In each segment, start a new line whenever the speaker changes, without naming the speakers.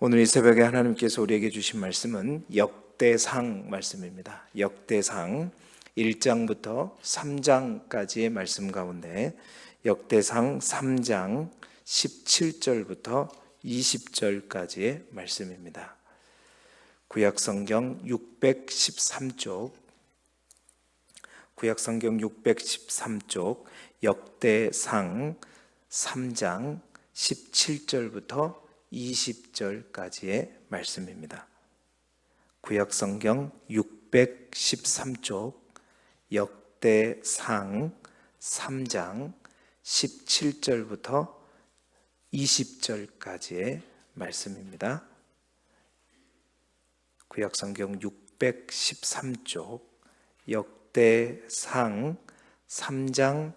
오늘 이 새벽에 하나님께서 우리에게 주신 말씀은 역대상 말씀입니다. 역대상 1장부터 3장까지의 말씀 가운데 역대상 3장 17절부터 20절까지의 말씀입니다. 구약성경 613쪽 역대상 3장 17절부터 20절까지의 말씀입니다. 구약성경 613쪽 역대상 3장 17절부터 20절까지의 말씀입니다. 구약성경 613쪽 역대상 3장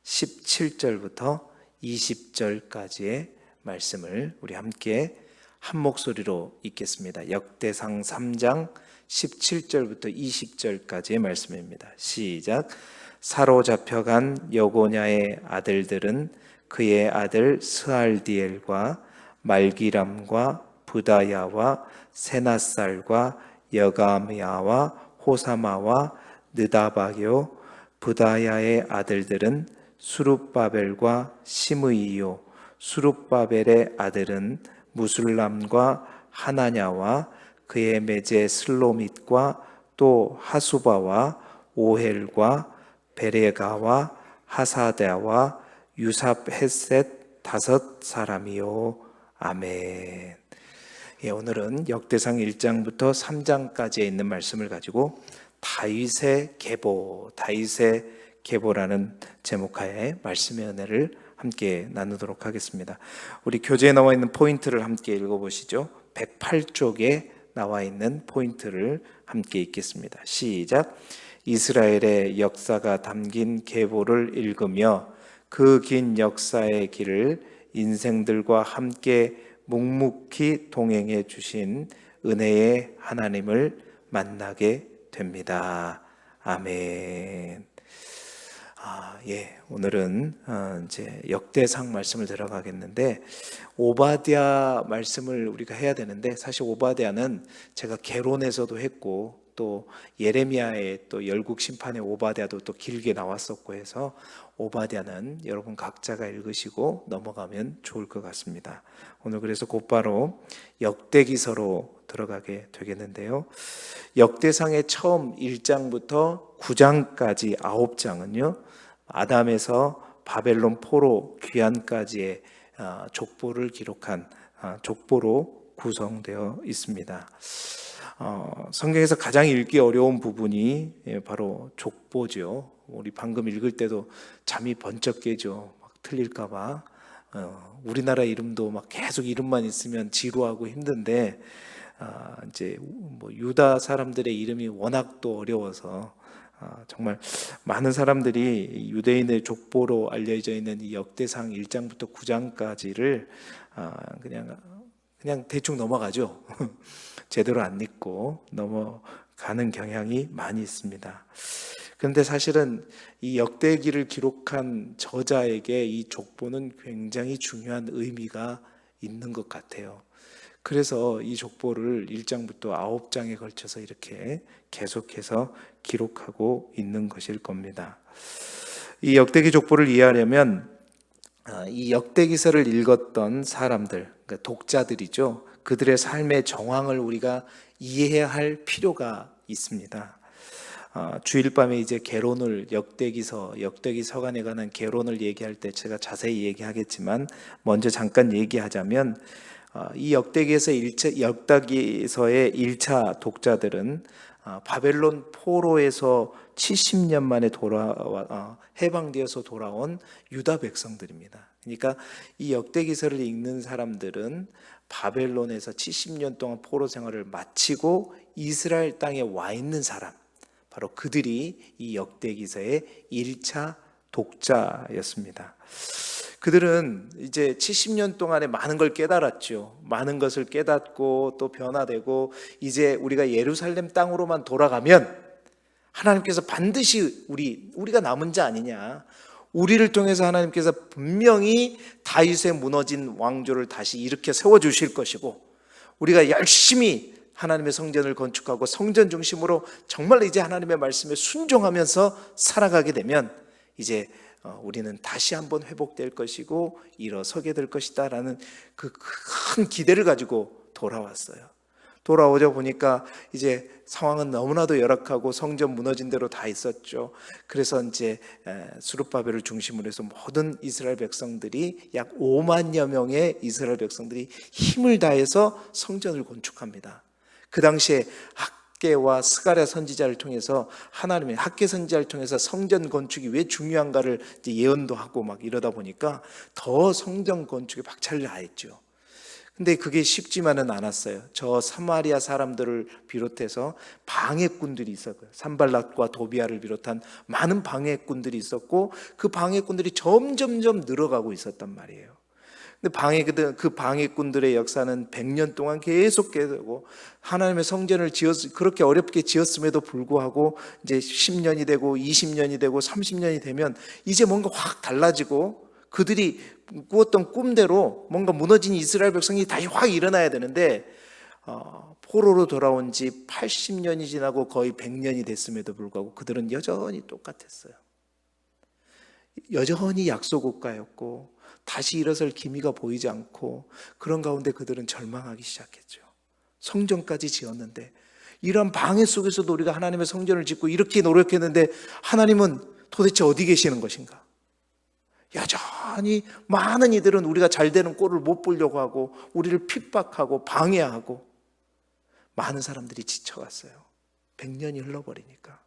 17절부터 20절까지의 말씀을 우리 함께 한 목소리로 읽겠습니다. 역대상 3장 17절부터 20절까지의 말씀입니다. 시작. 사로잡혀간 여고냐의 아들들은 그의 아들 스알디엘과 말기람과 부다야와 세나살과 여가미야와 호사마와 느다바요. 부다야의 아들들은 수룹바벨과 시므이요. 수룹바벨의 아들은 무술람과 하나냐와 그의 매제 슬로밋과 또 하수바와 오헬과 베레가와 하사다와 유삽헤셋 5사람이요. 아멘. 오늘은 역대상 1장부터 3장까지에 있는 말씀을 가지고 다윗의 계보라는 제목하에 말씀의 은혜를 함께 나누도록 하겠습니다. 우리 교재에 나와 있는 포인트를 함께 읽어보시죠. 108쪽에 나와 있는 포인트를 함께 읽겠습니다. 시작. 이스라엘의 역사가 담긴 계보를 읽으며 그 긴 역사의 길을 인생들과 함께 묵묵히 동행해 주신 은혜의 하나님을 만나게 됩니다. 아멘. 오늘은 이제 역대상 말씀을 들어가겠는데 오바댜 말씀을 우리가 해야 되는데 사실 오바댜는 제가 개론에서도 했고 또 예레미야의 또 열국 심판의 오바댜도 또 길게 나왔었고 해서 오바댜는 여러분 각자가 읽으시고 넘어가면 좋을 것 같습니다. 오늘 그래서 곧바로 역대기서로 들어가게 되겠는데요. 역대상의 처음 1장부터 9장까지 9장은요. 아담에서 바벨론 포로 귀환까지의 족보를 기록한 족보로 구성되어 있습니다. 성경에서 가장 읽기 어려운 부분이 바로 족보죠. 우리 방금 읽을 때도 잠이 번쩍 깨죠. 막 틀릴까봐. 우리나라 이름도 막 계속 이름만 있으면 지루하고 힘든데 이제 뭐 유다 사람들의 이름이 워낙 또 어려워서 정말 많은 사람들이 유대인의 족보로 알려져 있는 이 역대상 1장부터 9장까지를 그냥 대충 넘어가죠. 제대로 안 읽고 넘어가는 경향이 많이 있습니다. 그런데 사실은 이 역대기를 기록한 저자에게 이 족보는 굉장히 중요한 의미가 있는 것 같아요. 그래서 이 족보를 1장부터 9장에 걸쳐서 이렇게 계속해서 기록하고 있는 것일 겁니다. 이 역대기 족보를 이해하려면 이 역대기서를 읽었던 사람들, 그러니까 독자들이죠. 그들의 삶의 정황을 우리가 이해해야 할 필요가 있습니다. 주일 밤에 이제 개론을 역대기서관에 관한 개론을 얘기할 때 제가 자세히 얘기하겠지만 먼저 잠깐 얘기하자면 이 역대기서의 1차 독자들은 바벨론 포로에서 70년 만에 해방되어서 돌아온 유다 백성들입니다. 그러니까 이 역대기서를 읽는 사람들은 바벨론에서 70년 동안 포로 생활을 마치고 이스라엘 땅에 와 있는 사람, 바로 그들이 이 역대기서의 1차 독자였습니다. 그들은 이제 70년 동안에 많은 걸 깨달았죠. 많은 것을 깨닫고 또 변화되고 이제 우리가 예루살렘 땅으로만 돌아가면 하나님께서 반드시 우리가 남은 자 아니냐. 우리를 통해서 하나님께서 분명히 다윗의 무너진 왕조를 다시 일으켜 세워주실 것이고 우리가 열심히 하나님의 성전을 건축하고 성전 중심으로 정말 이제 하나님의 말씀에 순종하면서 살아가게 되면 이제 우리는 다시 한번 회복될 것이고 일어서게 될 것이다 라는 그 큰 기대를 가지고 돌아왔어요. 돌아오자 보니까 이제 상황은 너무나도 열악하고 성전 무너진 대로 다 있었죠. 그래서 이제 스룹바벨을 중심으로 해서 모든 이스라엘 백성들이 약 5만여 명의 이스라엘 백성들이 힘을 다해서 성전을 건축합니다. 그 당시에 학개와 스가랴 선지자를 통해서 하나님의 학개 선지자를 통해서 성전 건축이 왜 중요한가를 이제 예언도 하고 막 이러다 보니까 더 성전 건축에 박차를 가했죠. 근데 그게 쉽지만은 않았어요. 저 사마리아 사람들을 비롯해서 방해꾼들이 있었고요. 산발랏과 도비아를 비롯한 많은 방해꾼들이 있었고 그 방해꾼들이 점점점 늘어가고 있었단 말이에요. 근데 그 방해꾼들의 역사는 100년 동안 계속되고 하나님의 성전을 그렇게 어렵게 지었음에도 불구하고 이제 10년이 되고 20년이 되고 30년이 되면 이제 뭔가 확 달라지고 그들이 꾸었던 꿈대로 뭔가 무너진 이스라엘 백성이 다시 확 일어나야 되는데 포로로 돌아온 지 80년이 지나고 거의 100년이 됐음에도 불구하고 그들은 여전히 똑같았어요. 여전히 약소국가였고 다시 일어설 기미가 보이지 않고 그런 가운데 그들은 절망하기 시작했죠. 성전까지 지었는데 이런 방해 속에서도 우리가 하나님의 성전을 짓고 이렇게 노력했는데 하나님은 도대체 어디 계시는 것인가? 여전히 많은 이들은 우리가 잘 되는 꼴을 못 보려고 하고 우리를 핍박하고 방해하고 많은 사람들이 지쳐갔어요. 100년이 흘러버리니까.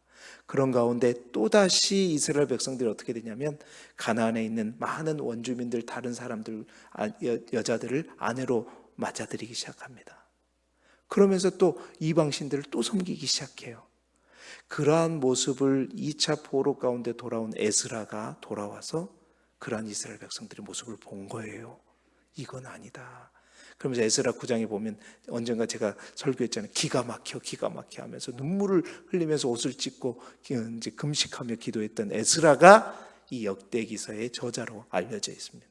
그런 가운데 또다시 이스라엘 백성들이 어떻게 되냐면 가나안에 있는 많은 원주민들 다른 사람들 여자들을 아내로 맞아들이기 시작합니다. 그러면서 또 이방신들을 또 섬기기 시작해요. 그러한 모습을 2차 포로 가운데 돌아온 에스라가 돌아와서 그러한 이스라엘 백성들의 모습을 본 거예요. 이건 아니다. 그러면서 에스라 9장에 보면 언젠가 제가 설교했잖아요. 기가 막혀 하면서 눈물을 흘리면서 옷을 찢고 이제 금식하며 기도했던 에스라가 이 역대기서의 저자로 알려져 있습니다.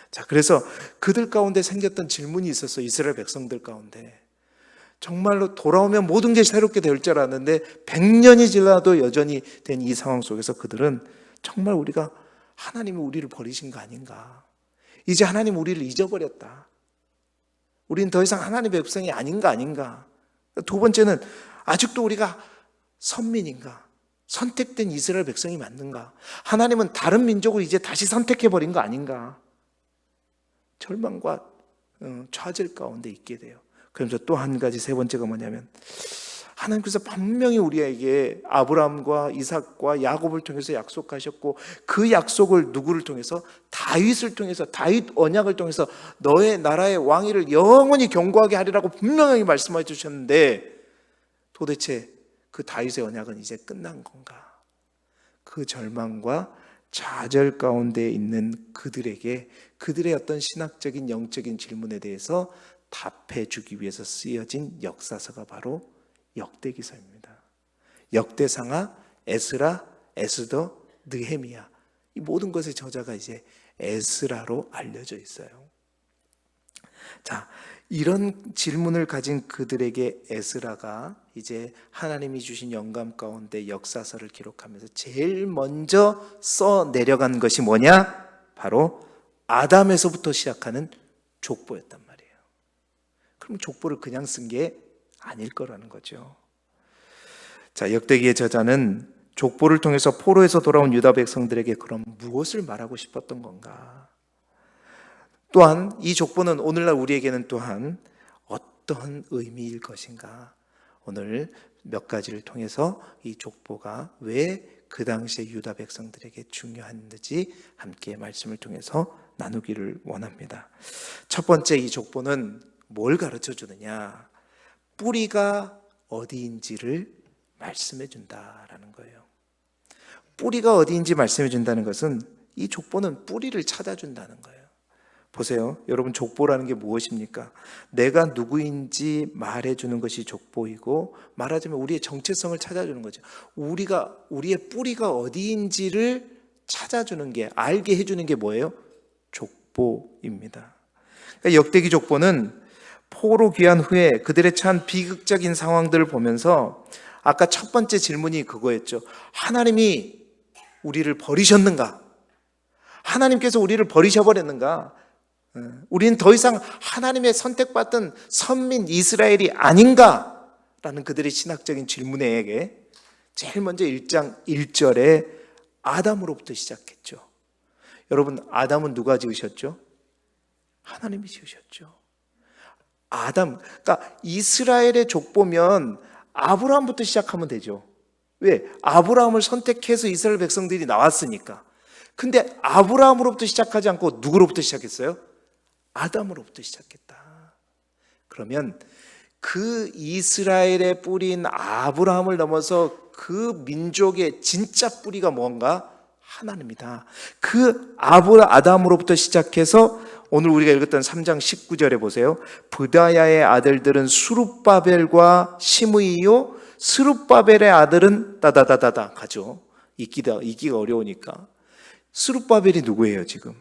자, 그래서 그들 가운데 생겼던 질문이 있었어요. 이스라엘 백성들 가운데. 정말로 돌아오면 모든 게 새롭게 될 줄 알았는데 100년이 지나도 여전히 된 이 상황 속에서 그들은 정말 우리가 하나님이 우리를 버리신 거 아닌가? 이제 하나님 우리를 잊어버렸다. 우리는 더 이상 하나님의 백성이 아닌가? 두 번째는 아직도 우리가 선민인가? 선택된 이스라엘 백성이 맞는가? 하나님은 다른 민족을 이제 다시 선택해버린 거 아닌가? 절망과 좌절 가운데 있게 돼요. 그러면서 또 한 가지 세 번째가 뭐냐면 하나님께서 분명히 우리에게 아브라함과 이삭과 야곱을 통해서 약속하셨고 그 약속을 누구를 통해서? 다윗을 통해서, 다윗 언약을 통해서 너의 나라의 왕위를 영원히 견고하게 하리라고 분명히 말씀해 주셨는데 도대체 그 다윗의 언약은 이제 끝난 건가? 그 절망과 좌절 가운데 있는 그들에게 그들의 어떤 신학적인 영적인 질문에 대해서 답해 주기 위해서 쓰여진 역사서가 바로 역대기서입니다. 역대상하, 에스라, 에스더, 느헤미야 이 모든 것의 저자가 이제 에스라로 알려져 있어요. 자, 이런 질문을 가진 그들에게 에스라가 이제 하나님이 주신 영감 가운데 역사서를 기록하면서 제일 먼저 써 내려간 것이 뭐냐? 바로 아담에서부터 시작하는 족보였단 말이에요. 그럼 족보를 그냥 쓴 게 아닐 거라는 거죠. 자, 역대기의 저자는 족보를 통해서 포로에서 돌아온 유다 백성들에게 그럼 무엇을 말하고 싶었던 건가? 또한 이 족보는 오늘날 우리에게는 또한 어떤 의미일 것인가? 오늘 몇 가지를 통해서 이 족보가 왜 그 당시에 유다 백성들에게 중요한지 함께 말씀을 통해서 나누기를 원합니다. 첫 번째, 이 족보는 뭘 가르쳐 주느냐? 뿌리가 어디인지를 말씀해 준다라는 거예요. 뿌리가 어디인지 말씀해 준다는 것은 이 족보는 뿌리를 찾아준다는 거예요. 보세요. 여러분, 족보라는 게 무엇입니까? 내가 누구인지 말해주는 것이 족보이고, 말하자면 우리의 정체성을 찾아주는 거죠. 우리의 뿌리가 어디인지를 찾아주는 게, 알게 해주는 게 뭐예요? 족보입니다. 그러니까 역대기 족보는 포로 귀환 후에 그들의 처한 비극적인 상황들을 보면서 아까 첫 번째 질문이 그거였죠. 하나님이 우리를 버리셨는가? 하나님께서 우리를 버리셔버렸는가? 우리는 더 이상 하나님의 선택받은 선민 이스라엘이 아닌가? 라는 그들의 신학적인 질문에게 제일 먼저 1장 1절에 아담으로부터 시작했죠. 여러분, 아담은 누가 지으셨죠? 하나님이 지으셨죠. 아담, 그러니까 이스라엘의 족보면 아브라함부터 시작하면 되죠. 왜? 아브라함을 선택해서 이스라엘 백성들이 나왔으니까. 근데 아브라함으로부터 시작하지 않고 누구로부터 시작했어요? 아담으로부터 시작했다. 그러면 그 이스라엘의 뿌리인 아브라함을 넘어서 그 민족의 진짜 뿌리가 뭔가? 하나님이다. 그 아담으로부터 시작해서 오늘 우리가 읽었던 3장 19절에 보세요. 브다야의 아들들은 스룹바벨과 시므이요, 스룹바벨의 아들은 따다다다다 가죠. 읽기가 어려우니까. 스룹바벨이 누구예요 지금?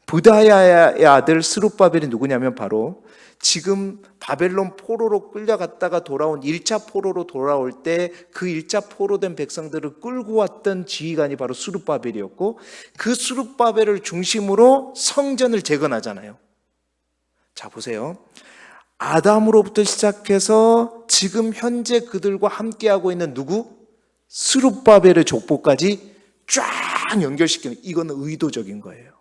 브다야의 아들 스룹바벨이 누구냐면 바로 지금 바벨론 포로로 끌려갔다가 돌아온 1차 포로로 돌아올 때 그 1차 포로된 백성들을 끌고 왔던 지휘관이 바로 스룹바벨이었고, 그 스룹바벨을 중심으로 성전을 재건하잖아요. 자, 보세요. 아담으로부터 시작해서 지금 현재 그들과 함께하고 있는 누구? 스룹바벨의 족보까지 쫙 연결시키는, 이거는 의도적인 거예요.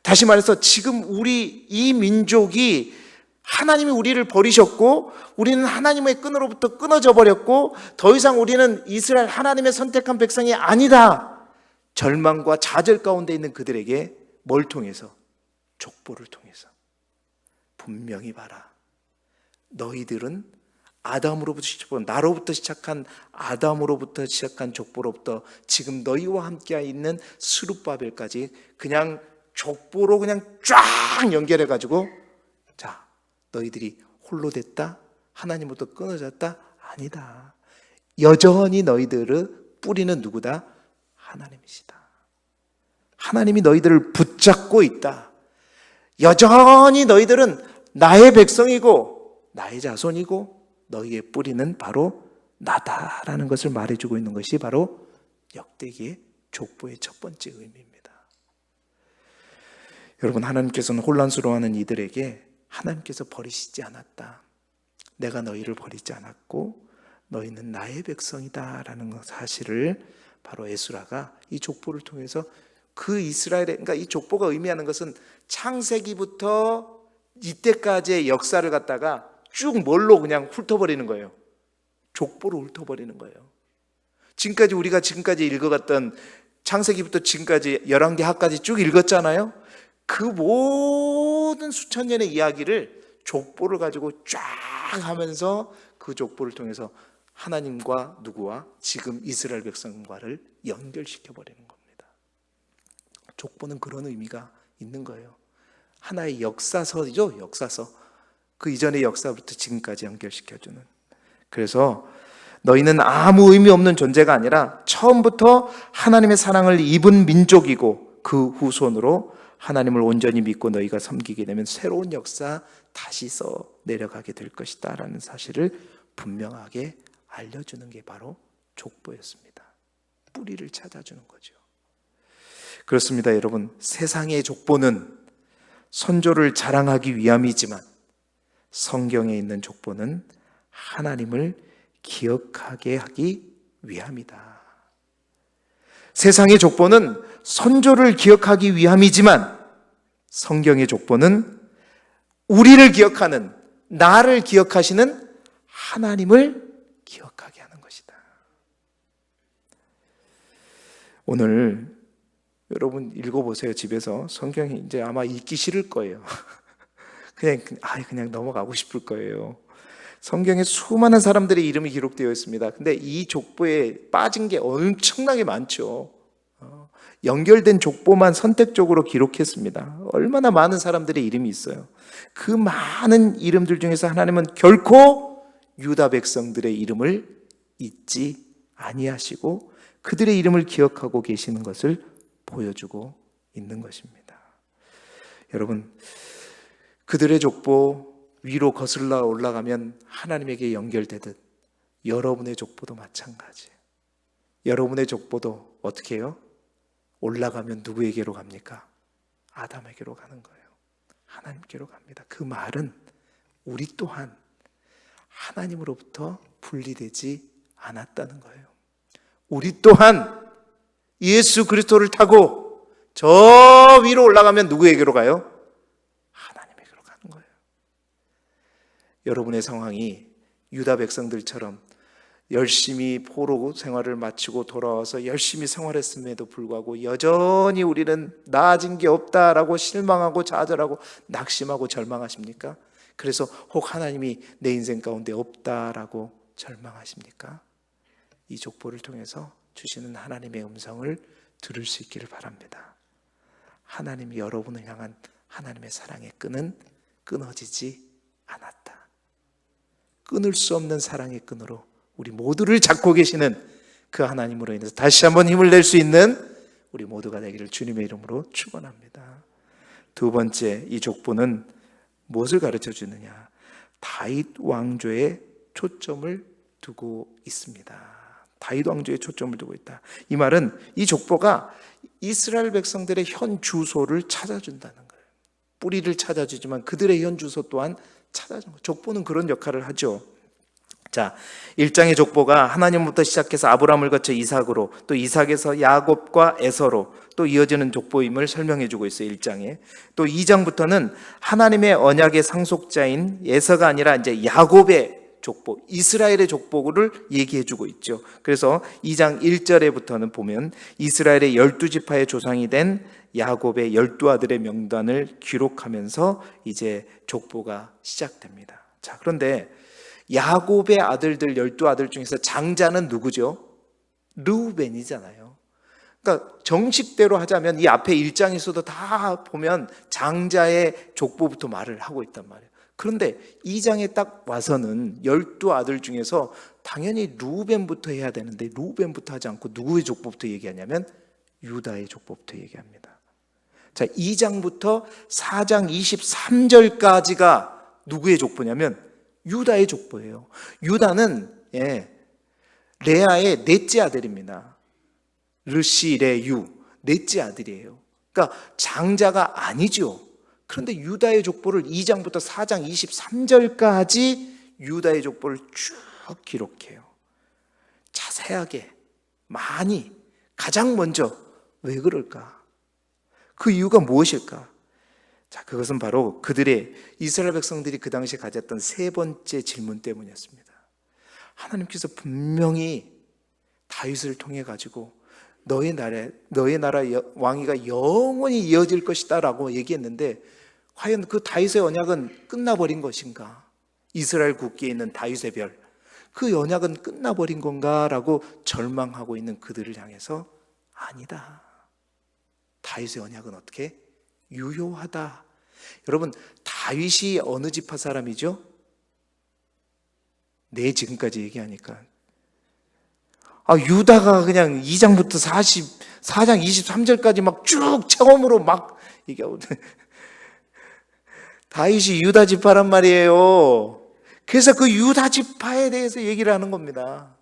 다시 말해서 지금 우리 이 민족이 하나님이 우리를 버리셨고 우리는 하나님의 끈으로부터 끊어져 버렸고 더 이상 우리는 이스라엘 하나님의 선택한 백성이 아니다. 절망과 좌절 가운데 있는 그들에게 뭘 통해서? 족보를 통해서. 분명히 봐라. 너희들은 아담으로부터 시작한, 나로부터 시작한 아담으로부터 시작한 족보로부터 지금 너희와 함께 있는 스룹바벨까지 그냥 족보로 그냥 쫙 연결해가지고, 자, 너희들이 홀로 됐다? 하나님으로부터 끊어졌다? 아니다. 여전히 너희들의 뿌리는 누구다? 하나님이시다. 하나님이 너희들을 붙잡고 있다. 여전히 너희들은 나의 백성이고 나의 자손이고 너희의 뿌리는 바로 나다라는 것을 말해주고 있는 것이 바로 역대기의 족보의 첫 번째 의미입니다. 여러분, 하나님께서는 혼란스러워하는 이들에게 하나님께서 버리시지 않았다. 내가 너희를 버리지 않았고 너희는 나의 백성이다 라는 사실을 바로 에스라가 이 족보를 통해서 그 이스라엘의, 그러니까 이 족보가 의미하는 것은 창세기부터 이때까지의 역사를 갖다가 쭉 뭘로 그냥 훑어버리는 거예요. 족보로 훑어버리는 거예요. 지금까지 우리가 지금까지 읽어갔던 창세기부터 지금까지 열왕기하까지 쭉 읽었잖아요. 그 모든 수천 년의 이야기를 족보를 가지고 쫙 하면서 그 족보를 통해서 하나님과 누구와 지금 이스라엘 백성과를 연결시켜 버리는 겁니다. 족보는 그런 의미가 있는 거예요. 하나의 역사서죠. 역사서. 그 이전의 역사부터 지금까지 연결시켜주는. 그래서 너희는 아무 의미 없는 존재가 아니라 처음부터 하나님의 사랑을 입은 민족이고 그 후손으로 하나님을 온전히 믿고 너희가 섬기게 되면 새로운 역사 다시 써 내려가게 될 것이다 라는 사실을 분명하게 알려주는 게 바로 족보였습니다. 뿌리를 찾아주는 거죠. 그렇습니다, 여러분. 세상의 족보는 선조를 자랑하기 위함이지만 성경에 있는 족보는 하나님을 기억하게 하기 위함이다. 세상의 족보는 선조를 기억하기 위함이지만 성경의 족보는 우리를 기억하는, 나를 기억하시는 하나님을 기억하게 하는 것이다. 오늘 여러분 읽어보세요. 집에서 성경이 이제 아마 읽기 싫을 거예요. 그냥 넘어가고 싶을 거예요. 성경에 수많은 사람들의 이름이 기록되어 있습니다. 근데 이 족보에 빠진 게 엄청나게 많죠. 연결된 족보만 선택적으로 기록했습니다. 얼마나 많은 사람들의 이름이 있어요. 그 많은 이름들 중에서 하나님은 결코 유다 백성들의 이름을 잊지 아니하시고 그들의 이름을 기억하고 계시는 것을 보여주고 있는 것입니다. 여러분, 그들의 족보, 위로 거슬러 올라가면 하나님에게 연결되듯 여러분의 족보도 마찬가지예요. 여러분의 족보도 어떻게 해요? 올라가면 누구에게로 갑니까? 아담에게로 가는 거예요. 하나님께로 갑니다. 그 말은 우리 또한 하나님으로부터 분리되지 않았다는 거예요. 우리 또한 예수 그리스도를 타고 저 위로 올라가면 누구에게로 가요? 하나님에게로 가는 거예요. 여러분의 상황이 유다 백성들처럼 열심히 포로 생활을 마치고 돌아와서 열심히 생활했음에도 불구하고 여전히 우리는 나아진 게 없다라고 실망하고 좌절하고 낙심하고 절망하십니까? 그래서 혹 하나님이 내 인생 가운데 없다라고 절망하십니까? 이 족보를 통해서 주시는 하나님의 음성을 들을 수 있기를 바랍니다. 하나님이 여러분을 향한 하나님의 사랑의 끈은 끊어지지 않았다. 끊을 수 없는 사랑의 끈으로 우리 모두를 잡고 계시는 그 하나님으로 인해서 다시 한번 힘을 낼 수 있는 우리 모두가 되기를 주님의 이름으로 축원합니다. 두 번째, 이 족보는 무엇을 가르쳐 주느냐? 다윗 왕조에 초점을 두고 있습니다. 다윗 왕조에 초점을 두고 있다. 이 말은 이 족보가 이스라엘 백성들의 현 주소를 찾아준다는 거예요. 뿌리를 찾아주지만 그들의 현 주소 또한 찾아주는 거예요. 족보는 그런 역할을 하죠. 자, 1장의 족보가 하나님부터 시작해서 아브라함을 거쳐 이삭으로, 또 이삭에서 야곱과 에서로 또 이어지는 족보임을 설명해 주고 있어요. 1장에. 또 2장부터는 하나님의 언약의 상속자인 에서가 아니라 이제 야곱의 족보, 이스라엘의 족보를 얘기해 주고 있죠. 그래서 2장 1절에부터는 보면 이스라엘의 12지파의 조상이 된 야곱의 12아들의 명단을 기록하면서 이제 족보가 시작됩니다. 자, 그런데 야곱의 아들들 12아들 중에서 장자는 누구죠? 르우벤이잖아요. 그러니까 정식대로 하자면 이 앞에 1장에서도 다 보면 장자의 족보부터 말을 하고 있단 말이에요. 그런데 2장에 딱 와서는 12아들 중에서 당연히 르우벤부터 해야 되는데 르우벤부터 하지 않고 누구의 족보부터 얘기하냐면 유다의 족보부터 얘기합니다. 자, 2장부터 4장 23절까지가 누구의 족보냐면 유다의 족보예요. 유다는 레아의 넷째 아들입니다. 르시, 레유, 넷째 아들이에요. 그러니까 장자가 아니죠. 그런데 유다의 족보를 2장부터 4장 23절까지 유다의 족보를 쭉 기록해요. 자세하게, 많이, 가장 먼저. 왜 그럴까? 그 이유가 무엇일까? 자, 그것은 바로 그들의 이스라엘 백성들이 그 당시에 가졌던 세 번째 질문 때문이었습니다. 하나님께서 분명히 다윗을 통해 가지고 너의 나라 왕위가 영원히 이어질 것이다라고 얘기했는데 과연 그 다윗의 언약은 끝나버린 것인가? 이스라엘 국기에 있는 다윗의 별, 그 언약은 끝나버린 건가라고 절망하고 있는 그들을 향해서 아니다. 다윗의 언약은 어떻게? 유효하다. 여러분, 다윗이 어느 지파 사람이죠? 네, 지금까지 얘기하니까 유다가 그냥 2장부터 4장 23절까지 막 쭉 처음으로 막 얘기하고 다윗이 유다 지파란 말이에요. 그래서 그 유다 지파에 대해서 얘기를 하는 겁니다.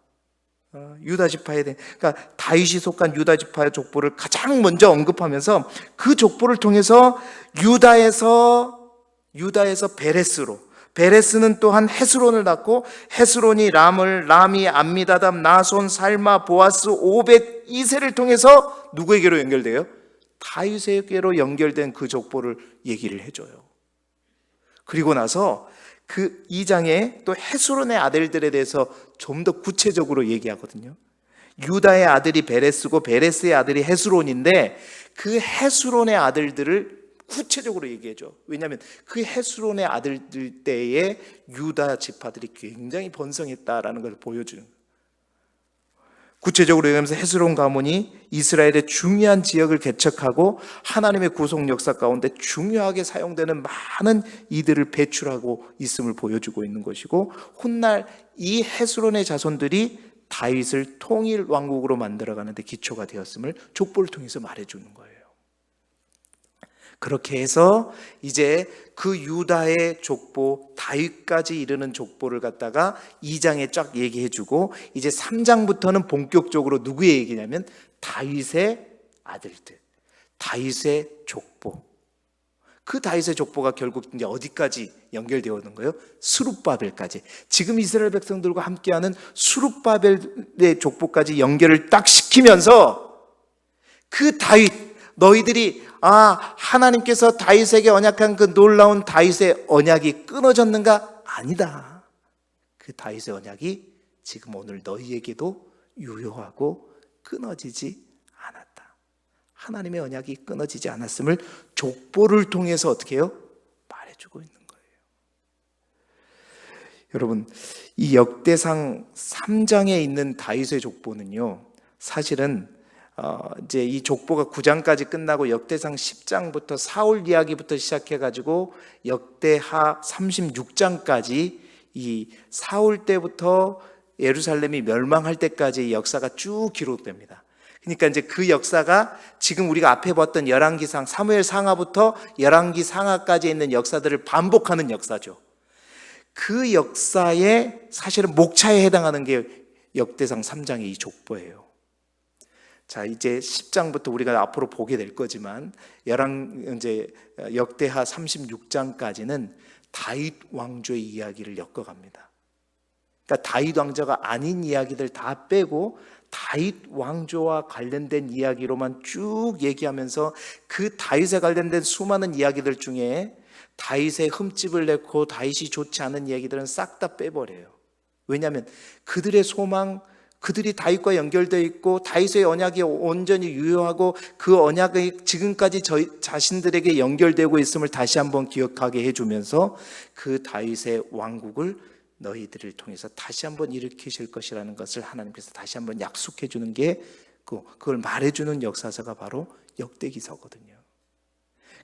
유다 지파에 대해, 그러니까 다윗이 속한 유다 지파의 족보를 가장 먼저 언급하면서 그 족보를 통해서 유다에서 베레스로, 베레스는 또한 헤스론을 낳고 헤스론이 람을, 람이 암미다답, 나손, 살마, 보아스, 오벳, 이세를 통해서 누구에게로 연결돼요? 다윗에게로 연결된 그 족보를 얘기를 해줘요. 그리고 나서 그 2장에 또 헤스론의 아들들에 대해서 좀 더 구체적으로 얘기하거든요. 유다의 아들이 베레스고 베레스의 아들이 헤스론인데 그 헤스론의 아들들을 구체적으로 얘기해줘. 왜냐하면 그 헤스론의 아들들 때에 유다 지파들이 굉장히 번성했다라는 걸 보여주는 거예요. 구체적으로 얘기하면서 헤스론 가문이 이스라엘의 중요한 지역을 개척하고 하나님의 구속 역사 가운데 중요하게 사용되는 많은 이들을 배출하고 있음을 보여주고 있는 것이고, 훗날 이 헤스론의 자손들이 다윗을 통일 왕국으로 만들어가는 데 기초가 되었음을 족보를 통해서 말해주는 거예요. 그렇게 해서 이제 그 유다의 족보 다윗까지 이르는 족보를 갖다가 2장에 쫙 얘기해 주고, 이제 3장부터는 본격적으로 누구의 얘기냐면 다윗의 아들들, 다윗의 족보. 그 다윗의 족보가 결국 이제 어디까지 연결되어 오는 거예요? 스룹바벨까지. 지금 이스라엘 백성들과 함께하는 스룹바벨의 족보까지 연결을 딱 시키면서, 그 다윗, 너희들이 하나님께서 다윗에게 언약한 그 놀라운 다윗의 언약이 끊어졌는가? 아니다. 그 다윗의 언약이 지금 오늘 너희에게도 유효하고 끊어지지 않았다. 하나님의 언약이 끊어지지 않았음을 족보를 통해서 어떻게 해요? 말해주고 있는 거예요. 여러분, 이 역대상 3장에 있는 다윗의 족보는요, 사실은 이제 이 족보가 9장까지 끝나고 역대상 10장부터 사울 이야기부터 시작해가지고 역대하 36장까지 이 사울 때부터 예루살렘이 멸망할 때까지의 역사가 쭉 기록됩니다. 그러니까 이제 그 역사가 지금 우리가 앞에 봤던 열왕기상, 사무엘 상하부터 열왕기 상하까지 있는 역사들을 반복하는 역사죠. 그 역사의 사실은 목차에 해당하는 게 역대상 3장의 이 족보예요. 자, 이제 10장부터 우리가 앞으로 보게 될 거지만 이제 역대하 36장까지는 다윗 왕조의 이야기를 엮어갑니다. 그러니까 다윗 왕조가 아닌 이야기들 다 빼고 다윗 왕조와 관련된 이야기로만 쭉 얘기하면서, 그 다윗에 관련된 수많은 이야기들 중에 다윗의 흠집을 내고 다윗이 좋지 않은 이야기들은 싹 다 빼버려요. 왜냐하면 그들의 소망, 그들이 다윗과 연결되어 있고 다윗의 언약이 온전히 유효하고 그 언약이 지금까지 저희 자신들에게 연결되고 있음을 다시 한번 기억하게 해주면서, 그 다윗의 왕국을 너희들을 통해서 다시 한번 일으키실 것이라는 것을 하나님께서 다시 한번 약속해 주는 게, 그걸 말해주는 역사서가 바로 역대기서거든요.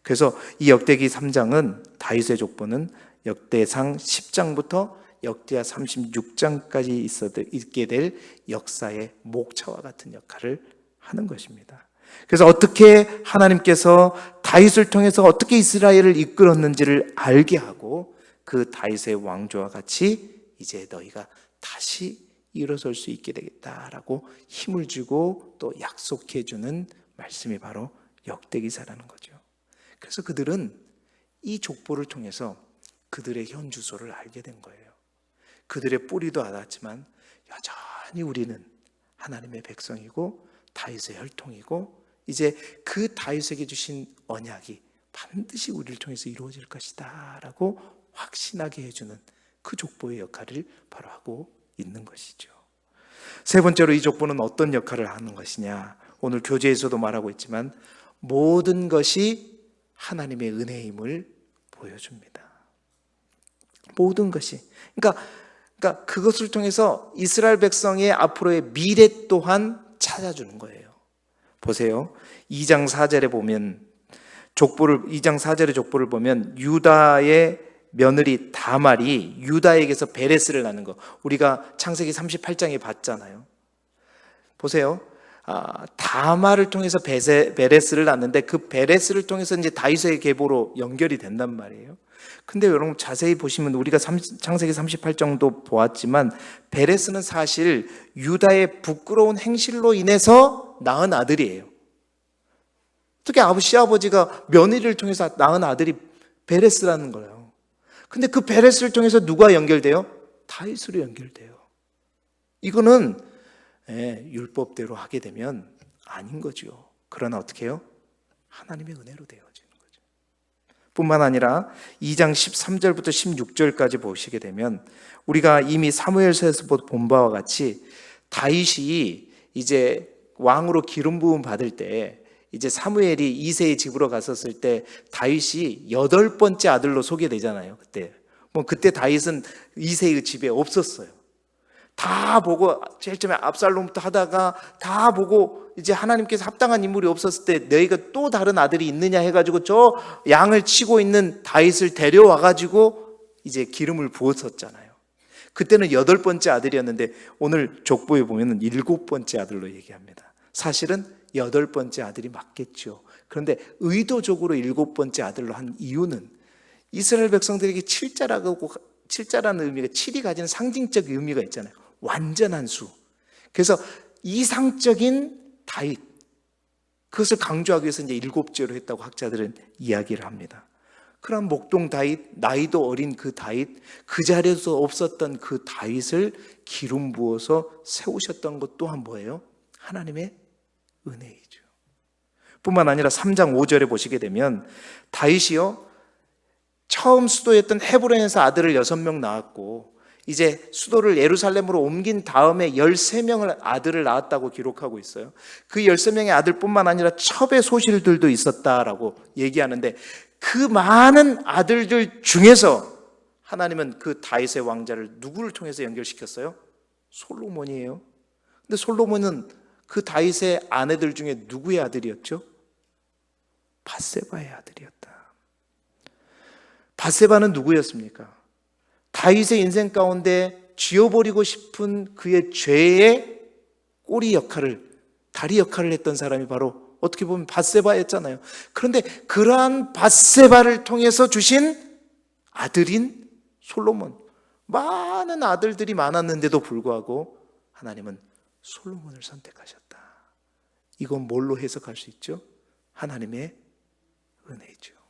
그래서 이 역대기 3장은 다윗의 족보는 역대상 10장부터 역대하 36장까지 있게 될 역사의 목차와 같은 역할을 하는 것입니다. 그래서 어떻게 하나님께서 다윗을 통해서 어떻게 이스라엘을 이끌었는지를 알게 하고, 그 다윗의 왕조와 같이 이제 너희가 다시 일어설 수 있게 되겠다라고 힘을 주고 또 약속해 주는 말씀이 바로 역대기사라는 거죠. 그래서 그들은 이 족보를 통해서 그들의 현 주소를 알게 된 거예요. 그들의 뿌리도 알았지만 여전히 우리는 하나님의 백성이고 다윗의 혈통이고, 이제 그 다윗에게 주신 언약이 반드시 우리를 통해서 이루어질 것이다 라고 확신하게 해주는 그 족보의 역할을 바로 하고 있는 것이죠. 세 번째로 이 족보는 어떤 역할을 하는 것이냐, 오늘 교재에서도 말하고 있지만 모든 것이 하나님의 은혜임을 보여줍니다. 모든 것이, 그러니까 그것을 통해서 이스라엘 백성의 앞으로의 미래 또한 찾아주는 거예요. 보세요, 2장 4절에 보면 2장 4절의 족보를 보면 유다의 며느리 다말이 유다에게서 베레스를 낳는 거, 우리가 창세기 38장에 봤잖아요. 보세요, 다말을 통해서 베레스를 낳는데 그 베레스를 통해서 이제 다윗의 계보로 연결이 된단 말이에요. 근데 여러분 자세히 보시면 우리가 창세기 38장도 보았지만 베레스는 사실 유다의 부끄러운 행실로 인해서 낳은 아들이에요. 특히 시아버지가 며느리를 통해서 낳은 아들이 베레스라는 거예요. 근데 그 베레스를 통해서 누가 연결돼요? 다윗으로 연결돼요. 이거는 율법대로 하게 되면 아닌 거죠. 그러나 어떻게 해요? 하나님의 은혜로 되어지는 거죠. 뿐만 아니라 2장 13절부터 16절까지 보시게 되면 우리가 이미 사무엘서에서 본 바와 같이 다윗이 이제 왕으로 기름 부음 받을 때, 이제 사무엘이 이새의 집으로 갔었을 때 다윗이 8번째 아들로 소개되잖아요. 그때 다윗은 이새의 집에 없었어요. 다 보고 제일 처음에 압살롬부터 하다가 다 보고 이제 하나님께서 합당한 인물이 없었을 때 너희가 또 다른 아들이 있느냐 해가지고 저 양을 치고 있는 다윗을 데려와 가지고 이제 기름을 부었었잖아요. 그때는 8번째 아들이었는데 오늘 족보에 보면은 7번째 아들로 얘기합니다. 사실은 8번째 아들이 맞겠죠. 그런데 의도적으로 7번째 아들로 한 이유는 이스라엘 백성들에게 칠자라는 의미가 7이 가지는 상징적 의미가 있잖아요. 완전한 수. 그래서 이상적인 다윗, 그것을 강조하기 위해서 이제 7죄로 했다고 학자들은 이야기를 합니다. 그런 목동 다윗, 나이도 어린 그 다윗, 그 자리에서 없었던 그 다윗을 기름 부어서 세우셨던 것 또한 뭐예요? 하나님의 은혜이죠. 뿐만 아니라 3장 5절에 보시게 되면 다윗이요, 처음 수도였던 헤브론에서 아들을 6명 낳았고 이제 수도를 예루살렘으로 옮긴 다음에 13명을 아들을 낳았다고 기록하고 있어요. 그 13명의 아들뿐만 아니라 첩의 소실들도 있었다라고 얘기하는데, 그 많은 아들들 중에서 하나님은 그 다윗의 왕자를 누구를 통해서 연결시켰어요? 솔로몬이에요. 근데 솔로몬은 그 다윗의 아내들 중에 누구의 아들이었죠? 밧세바의 아들이었다. 밧세바는 누구였습니까? 다윗의 인생 가운데 쥐어버리고 싶은 그의 죄의 꼬리 역할을, 다리 역할을 했던 사람이 바로 어떻게 보면 밧세바였잖아요. 그런데 그러한 밧세바를 통해서 주신 아들인 솔로몬, 많은 아들들이 많았는데도 불구하고 하나님은 솔로몬을 선택하셨다. 이건 뭘로 해석할 수 있죠? 하나님의 은혜죠.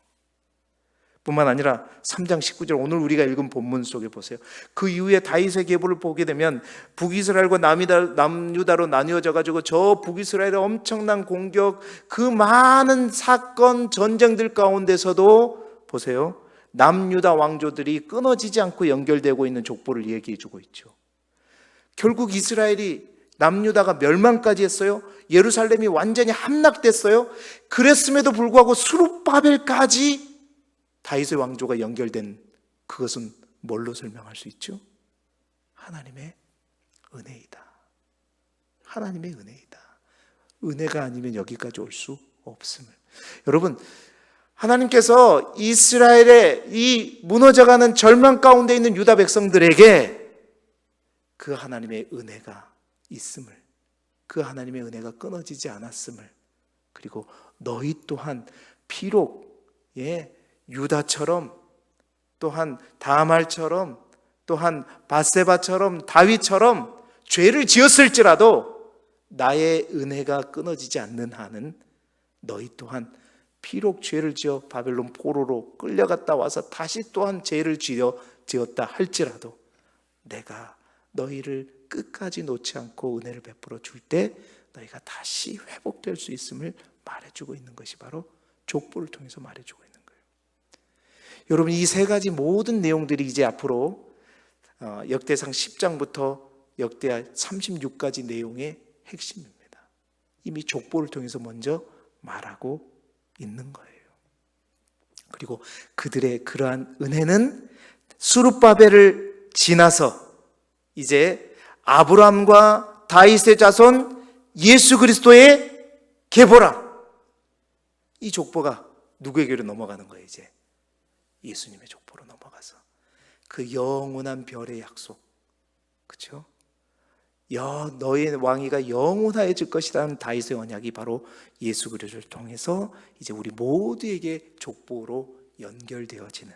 뿐만 아니라 3장 19절, 오늘 우리가 읽은 본문 속에 보세요. 그 이후에 다윗의 계보를 보게 되면 북이스라엘과 남유다로 나뉘어져 가지고 저 북이스라엘의 엄청난 공격, 그 많은 사건 전쟁들 가운데서도 보세요, 남유다 왕조들이 끊어지지 않고 연결되고 있는 족보를 얘기해 주고 있죠. 결국 이스라엘이, 남유다가 멸망까지 했어요. 예루살렘이 완전히 함락됐어요. 그랬음에도 불구하고 스룹바벨까지 다윗의 왕조가 연결된, 그것은 뭘로 설명할 수 있죠? 하나님의 은혜이다. 하나님의 은혜이다. 은혜가 아니면 여기까지 올 수 없음을. 여러분, 하나님께서 이스라엘의 이 무너져가는 절망 가운데 있는 유다 백성들에게 그 하나님의 은혜가 있음을, 그 하나님의 은혜가 끊어지지 않았음을, 그리고 너희 또한 비록 유다처럼, 또한 다말처럼, 또한 밧세바처럼, 다윗처럼 죄를 지었을지라도 나의 은혜가 끊어지지 않는 한은 너희 또한 비록 죄를 지어 바벨론 포로로 끌려갔다 와서 다시 또한 죄를 지었다 할지라도 내가 너희를 끝까지 놓지 않고 은혜를 베풀어 줄 때 너희가 다시 회복될 수 있음을 말해주고 있는 것이 바로 족보를 통해서 말해주고 있는 거예요. 여러분, 이 세 가지 모든 내용들이 이제 앞으로 역대상 10장부터 역대하 36까지 내용의 핵심입니다. 이미 족보를 통해서 먼저 말하고 있는 거예요. 그리고 그들의 그러한 은혜는 스룹바벨을 지나서 이제 아브라함과 다윗의 자손 예수 그리스도의 계보라, 이 족보가 누구에게로 넘어가는 거예요? 이제 예수님의 족보로 넘어가서 그 영원한 별의 약속, 그렇죠? 너의 왕위가 영원하여질 것이라는 다윗의 언약이 바로 예수 그리스도를 통해서 이제 우리 모두에게 족보로 연결되어지는,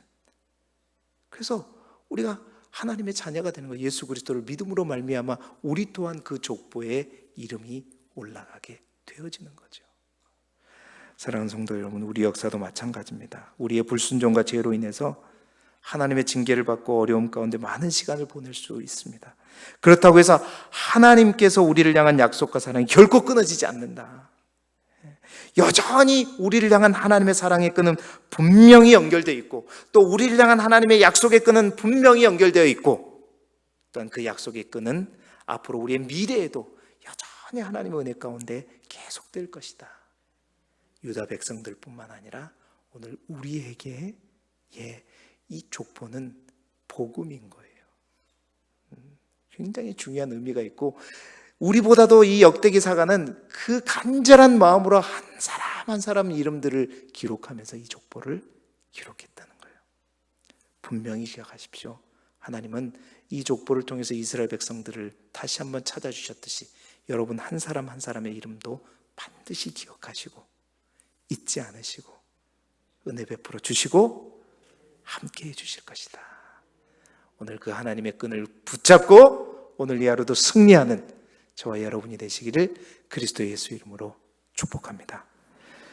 그래서 우리가 하나님의 자녀가 되는 거예요. 예수 그리스도를 믿음으로 말미암아 우리 또한 그 족보에 이름이 올라가게 되어지는 거죠. 사랑하는 성도 여러분, 우리 역사도 마찬가지입니다. 우리의 불순종과 죄로 인해서 하나님의 징계를 받고 어려움 가운데 많은 시간을 보낼 수 있습니다. 그렇다고 해서 하나님께서 우리를 향한 약속과 사랑이 결코 끊어지지 않는다. 여전히 우리를 향한 하나님의 사랑의 끈은 분명히 연결되어 있고, 또 우리를 향한 하나님의 약속의 끈은 분명히 연결되어 있고, 또한 그 약속의 끈은 앞으로 우리의 미래에도 여전히 하나님의 은혜 가운데 계속될 것이다. 유다 백성들뿐만 아니라 오늘 우리에게 이 족보는 복음인 거예요. 굉장히 중요한 의미가 있고, 우리보다도 이 역대기사가는 그 간절한 마음으로 한 사람 한 사람 이름들을 기록하면서 이 족보를 기록했다는 거예요. 분명히 기억하십시오. 하나님은 이 족보를 통해서 이스라엘 백성들을 다시 한번 찾아주셨듯이 여러분 한 사람 한 사람의 이름도 반드시 기억하시고 잊지 않으시고 은혜 베풀어 주시고 함께해 주실 것이다. 오늘 그 하나님의 끈을 붙잡고 오늘 이 하루도 승리하는 저와 여러분이 되시기를 그리스도 예수 이름으로 축복합니다.